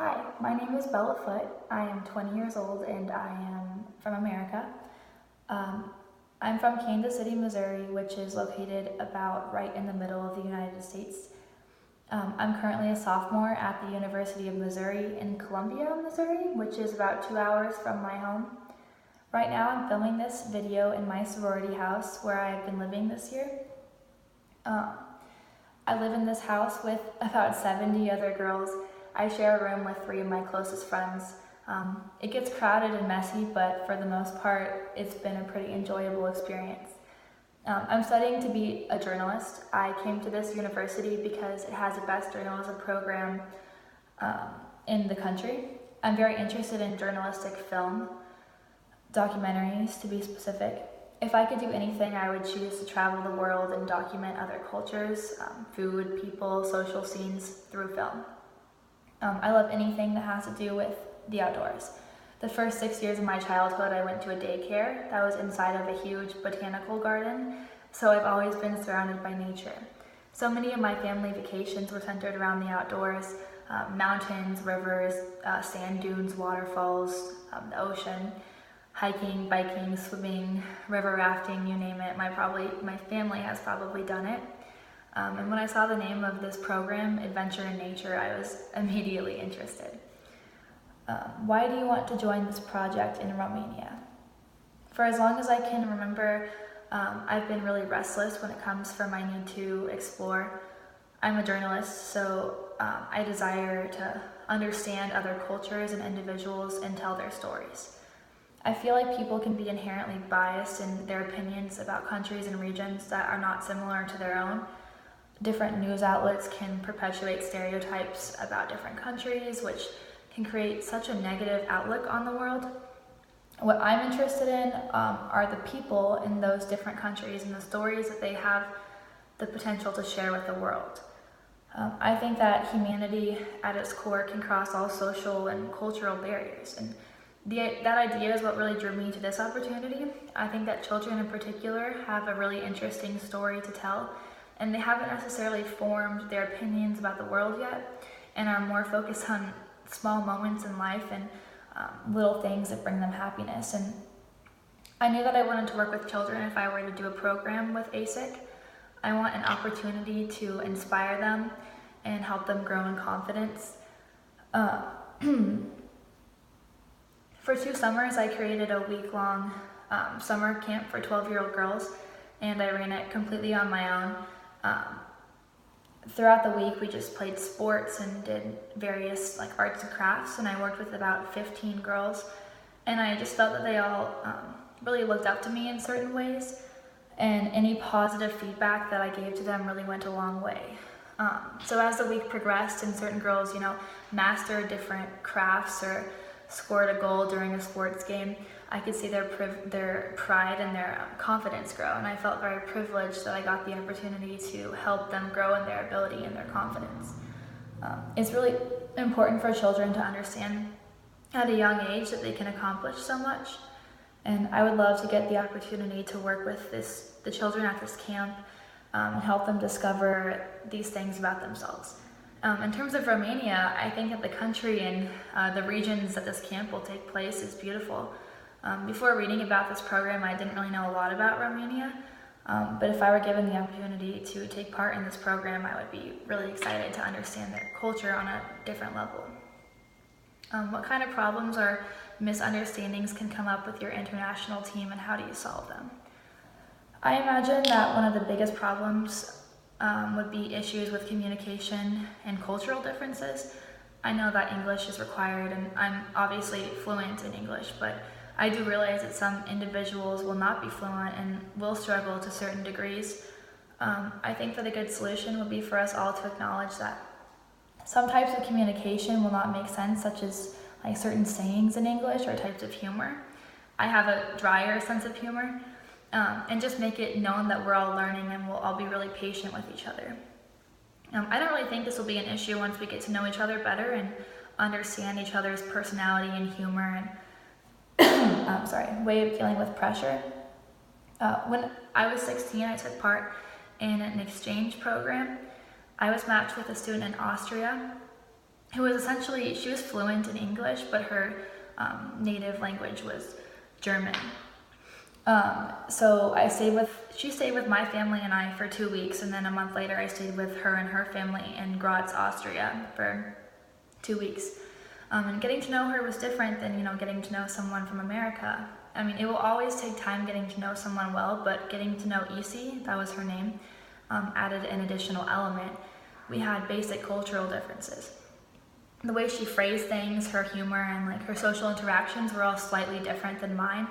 Hi, my name is Bella Foote. I am 20 years old and I am from America. Um, I'm from Kansas City, Missouri, which is located about right in the middle of the United States. I'm currently a sophomore at the University of Missouri in Columbia, Missouri, which is about 2 hours from my home. Right now I'm filming this video in my sorority house where I've been living this year. I live in this house with about 70 other girls. I share a room with 3 of my closest friends. It gets crowded and messy, but for the most part, it's been a pretty enjoyable experience. I'm studying to be a journalist. I came to this university because it has the best journalism program in the country. I'm very interested in journalistic film, documentaries to be specific. If I could do anything, I would choose to travel the world and document other cultures, food, people, social scenes through film. I love anything that has to do with the outdoors. The first 6 years of my childhood, I went to a daycare that was inside of a huge botanical garden, so I've always been surrounded by nature. So many of my family vacations were centered around the outdoors, mountains, rivers, sand dunes, waterfalls, the ocean, hiking, biking, swimming, river rafting, you name it. My family has probably done it. And when I saw the name of this program, Adventure in Nature, I was immediately interested. Why do you want to join this project in Romania? For as long as I can remember, I've been really restless when it comes for my need to explore. I'm a journalist, so I desire to understand other cultures and individuals and tell their stories. I feel like people can be inherently biased in their opinions about countries and regions that are not similar to their own. Different news outlets can perpetuate stereotypes about different countries, which can create such a negative outlook on the world. What I'm interested in are the people in those different countries and the stories that they have the potential to share with the world. I think that humanity at its core can cross all social and cultural barriers, and that idea is what really drew me to this opportunity. I think that children in particular have a really interesting story to tell, and they haven't necessarily formed their opinions about the world yet, and are more focused on small moments in life and little things that bring them happiness. And I knew that I wanted to work with children if I were to do a program with AESIC. I want an opportunity to inspire them and help them grow in confidence. For 2 summers, I created a week-long summer camp for 12-year-old girls, and I ran it completely on my own. Throughout the week, we just played sports and did various arts and crafts, and I worked with about 15 girls, and I just felt that they all really looked up to me in certain ways, and any positive feedback that I gave to them really went a long way. So as the week progressed and certain girls, mastered different crafts or scored a goal during a sports game, I could see their pride and their confidence grow, and I felt very privileged that I got the opportunity to help them grow in their ability and their confidence. It's really important for children to understand at a young age that they can accomplish so much, and I would love to get the opportunity to work with the children at this camp and help them discover these things about themselves. In terms of Romania, I think that the country and the regions that this camp will take place is beautiful. Before reading about this program, I didn't really know a lot about Romania, but if I were given the opportunity to take part in this program, I would be really excited to understand their culture on a different level. What kind of problems or misunderstandings can come up with your international team, and how do you solve them? I imagine that one of the biggest problems would be issues with communication and cultural differences. I know that English is required, and I'm obviously fluent in English, but I do realize that some individuals will not be fluent and will struggle to certain degrees. I think that a good solution would be for us all to acknowledge that some types of communication will not make sense, such as certain sayings in English or types of humor. I have a drier sense of humor. And just make it known that we're all learning and we'll all be really patient with each other. I don't really think this will be an issue once we get to know each other better and understand each other's personality and humor and way of dealing with pressure. When I was 16, I took part in an exchange program. I was matched with a student in Austria, who was essentially, she was fluent in English, but her native language was German. So she stayed with my family and I for 2 weeks, and then a month later I stayed with her and her family in Graz, Austria for 2 weeks. And getting to know her was different than, getting to know someone from America. I mean, it will always take time getting to know someone well, but getting to know AESIC, that was her name, added an additional element. We had basic cultural differences. The way she phrased things, her humor, and her social interactions were all slightly different than mine.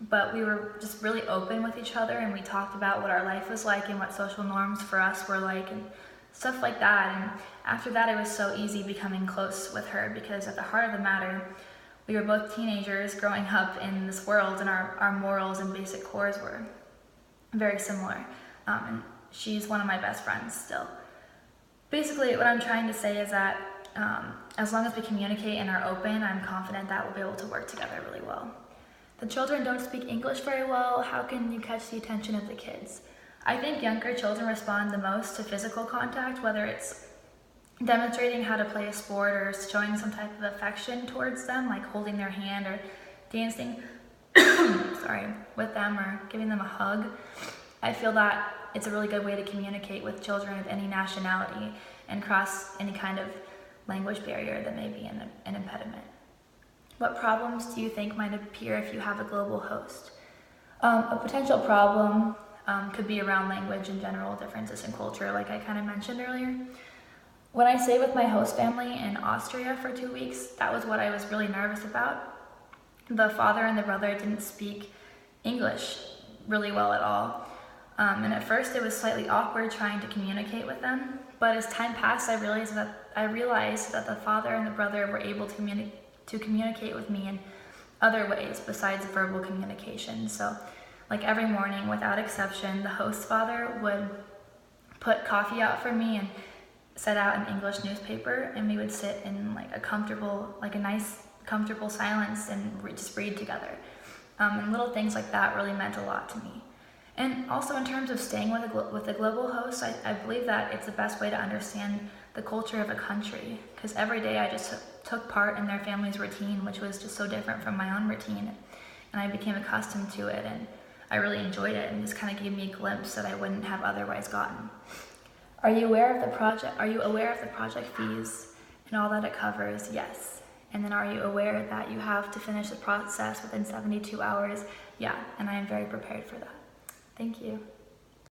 But we were just really open with each other, and we talked about what our life was like and what social norms for us were like and stuff like that. And after that, it was so easy becoming close with her, because at the heart of the matter, we were both teenagers growing up in this world, and our morals and basic cores were very similar. And she's one of my best friends still. Basically, what I'm trying to say is that as long as we communicate and are open, I'm confident that we'll be able to work together really well. The children don't speak English very well. How can you catch the attention of the kids? I think younger children respond the most to physical contact, whether it's demonstrating how to play a sport or showing some type of affection towards them, like holding their hand or dancing with them or giving them a hug. I feel that it's a really good way to communicate with children of any nationality and cross any kind of language barrier that may be an impediment. What problems do you think might appear if you have a global host? A potential problem could be around language and general differences in culture, like I kind of mentioned earlier. When I stayed with my host family in Austria for 2 weeks, that was what I was really nervous about. The father and the brother didn't speak English really well at all. And at first it was slightly awkward trying to communicate with them, but as time passed, I realized that the father and the brother were able to communicate with me in other ways besides verbal communication. So, every morning, without exception, the host father would put coffee out for me and set out an English newspaper, and we would sit in a nice, comfortable silence and just read together. And little things like that really meant a lot to me. And also in terms of staying with a global host, I believe that it's the best way to understand the culture of a country, because every day I just took part in their family's routine, which was just so different from my own routine, and I became accustomed to it, and I really enjoyed it, and just kind of gave me a glimpse that I wouldn't have otherwise gotten. Are you aware of the project fees and all that it covers? Yes. And then, are you aware that you have to finish the process within 72 hours? Yeah, and I am very prepared for that. Thank you.